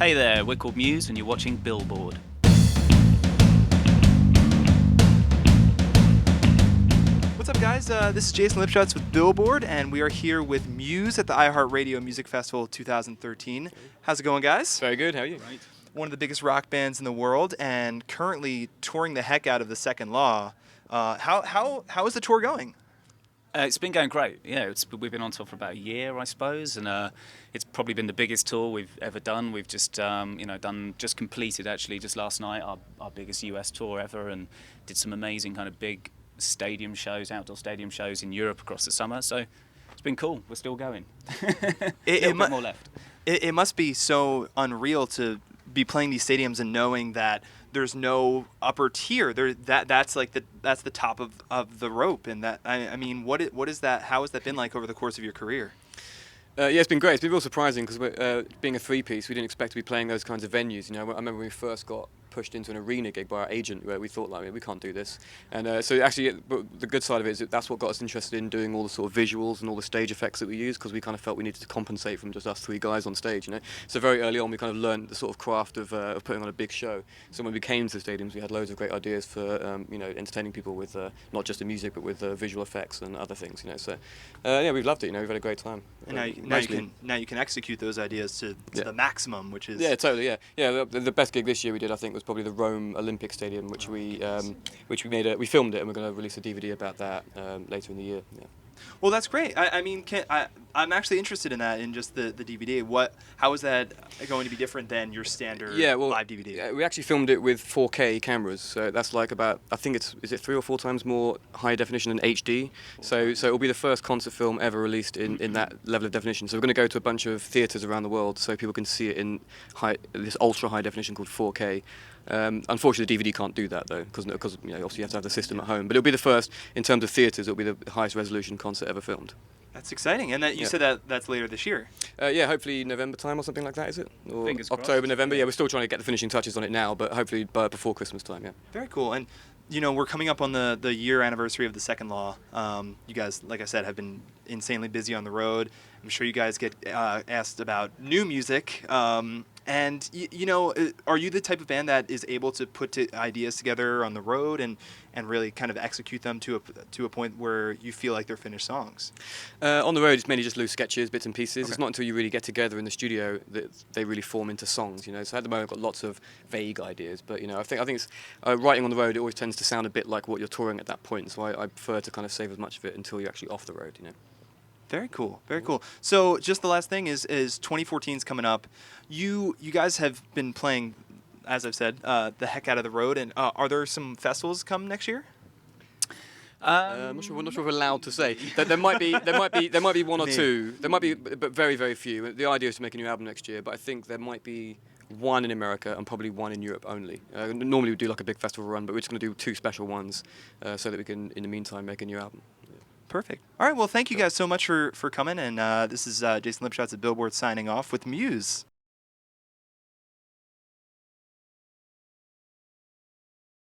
Hey there, we're called Muse and you're watching Billboard. What's up, guys? This is Jason Lipschutz with Billboard, and we are here with Muse at the iHeartRadio Music Festival 2013. How's it going, guys? Very good. How are you? Right. One of the biggest rock bands in the world, and currently touring the heck out of The Second Law. How is the tour going? It's been going great. Yeah, we've been on tour for about a year, I suppose, and it's probably been the biggest tour we've ever done. We've just, completed actually just last night our biggest US tour ever, and did some amazing kind of big stadium shows, outdoor stadium shows in Europe across the summer. So it's been cool. We're still going. A bit more left. It must be so unreal to be playing these stadiums and knowing that there's no upper tier. That's the top of the rope, and that I mean, what is that? How has that been like over the course of your career? Yeah, it's been great. It's been real surprising because being a three-piece, we didn't expect to be playing those kinds of venues. You know, I remember when we first got pushed into an arena gig by our agent, where we thought, like, we can't do this. And so actually, the good side of it is that's what got us interested in doing all the sort of visuals and all the stage effects that we use, because we kind of felt we needed to compensate from just us three guys on stage. You know, so very early on we kind of learned the sort of craft of putting on a big show. So when we came to the stadiums, we had loads of great ideas for entertaining people with not just the music, but with visual effects and other things. You know, so yeah, we've loved it. You know, we've had a great time. And now you can execute those ideas to the maximum, which is totally. The best gig this year we did, I think, was probably the Rome Olympic Stadium, which we filmed it, and we're going to release a DVD about that later in the year. Yeah. Well, that's great. I'm actually interested in that, in just the DVD. How is that going to be different than your standard live DVD? Yeah, we actually filmed it with 4K cameras, so that's like about, I think is it 3 or 4 times more high definition than HD. So it'll be the first concert film ever released in that level of definition. So we're going to go to a bunch of theatres around the world so people can see it in this ultra high definition called 4K. Unfortunately, the DVD can't do that though, because obviously you have to have the system at home. But it'll be the first in terms of theatres. It'll be the highest resolution concert ever filmed. That's exciting, and you said that's later this year. Yeah, hopefully November time or something like that, is it? Or Fingers October, crossed. November. Yeah, we're still trying to get the finishing touches on it now, but hopefully before Christmas time. Yeah. Very cool. And we're coming up on the year anniversary of The Second Law. You guys, like I said, have been insanely busy on the road. I'm sure you guys get asked about new music. And are you the type of band that is able to put ideas together on the road and really kind of execute them to a point where you feel like they're finished songs? On the road, it's mainly just loose sketches, bits and pieces. Okay. It's not until you really get together in the studio that they really form into songs. So at the moment, I've got lots of vague ideas, but I think it's writing on the road. It always tends to sound a bit like what you're touring at that point. So I prefer to kind of save as much of it until you're actually off the road. Very cool, very cool. So just the last thing is 2014 is coming up. You guys have been playing, as I've said, the heck out of the road. And are there some festivals come next year? I'm not sure if we're allowed to say. There might be one or two. There might be, but very, very few. The idea is to make a new album next year, but I think there might be one in America and probably one in Europe only. Normally we do like a big festival run, but we're just going to do 2 special ones so that we can, in the meantime, make a new album. Perfect. All right, well, thank you guys so much for coming. And this is Jason Lipschutz at Billboard signing off with Muse.